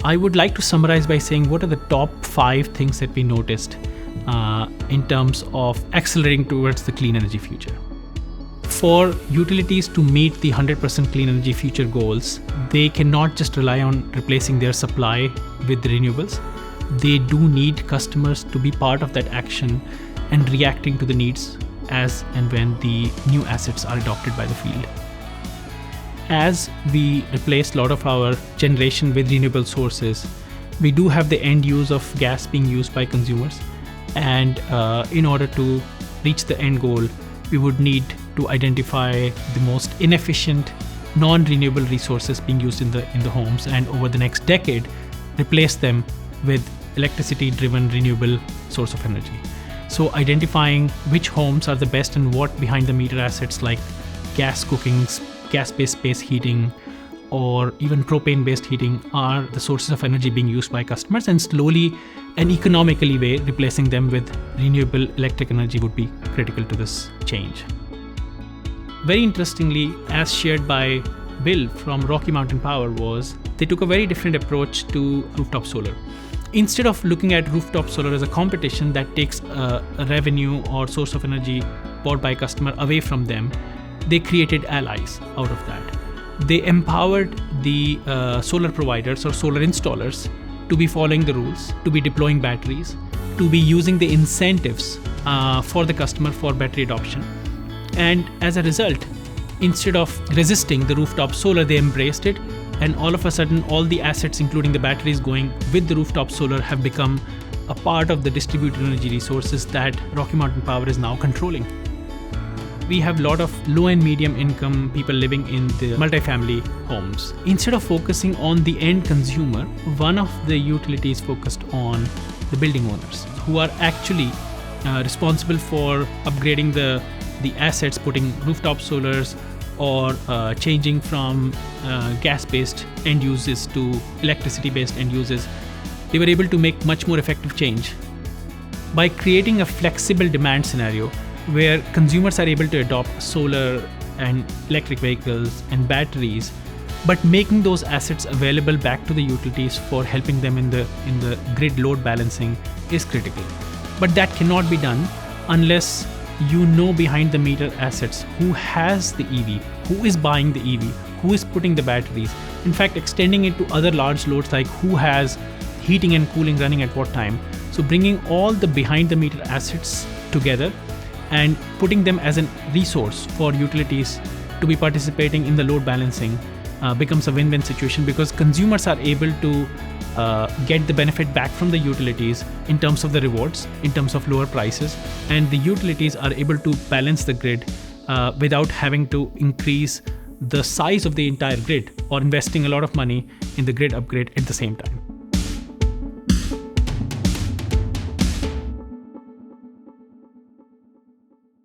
I would like to summarize by saying what are the top 5 things that we noticed in terms of accelerating towards the clean energy future. For utilities to meet the 100% clean energy future goals, they cannot just rely on replacing their supply with renewables. They do need customers to be part of that action and reacting to the needs as and when the new assets are adopted by the field. As we replace a lot of our generation with renewable sources, we do have the end use of gas being used by consumers. And in order to reach the end goal, we would need to identify the most inefficient, non-renewable resources being used in the homes, and over the next decade, replace them with electricity-driven renewable source of energy. So identifying which homes are the best and what behind-the-meter assets like gas cooking, gas-based space heating, or even propane-based heating are the sources of energy being used by customers, and slowly and economically way replacing them with renewable electric energy would be critical to this change. Very interestingly, as shared by Bill from Rocky Mountain Power, was they took a very different approach to rooftop solar. Instead of looking at rooftop solar as a competition that takes a revenue or source of energy bought by a customer away from them, they created allies out of that. They empowered the solar providers or solar installers to be following the rules, to be deploying batteries, to be using the incentives for the customer for battery adoption. And as a result, instead of resisting the rooftop solar, they embraced it. And all of a sudden, all the assets, including the batteries going with the rooftop solar, have become a part of the distributed energy resources that Rocky Mountain Power is now controlling. We have a lot of low and medium income people living in the multifamily homes. Instead of focusing on the end consumer, one of the utilities focused on the building owners, who are actually responsible for upgrading the assets, putting rooftop solars, or changing from gas-based end uses to electricity-based end uses. They were able to make much more effective change by creating a flexible demand scenario where consumers are able to adopt solar and electric vehicles and batteries, but making those assets available back to the utilities for helping them in the grid load balancing is critical. But that cannot be done unless you know behind the meter assets who has the EV, who is buying the EV, who is putting the batteries. In fact, extending it to other large loads like who has heating and cooling running at what time. So bringing all the behind the meter assets together and putting them as a resource for utilities to be participating in the load balancing becomes a win-win situation, because consumers are able to get the benefit back from the utilities in terms of the rewards, in terms of lower prices, and the utilities are able to balance the grid without having to increase the size of the entire grid or investing a lot of money in the grid upgrade at the same time.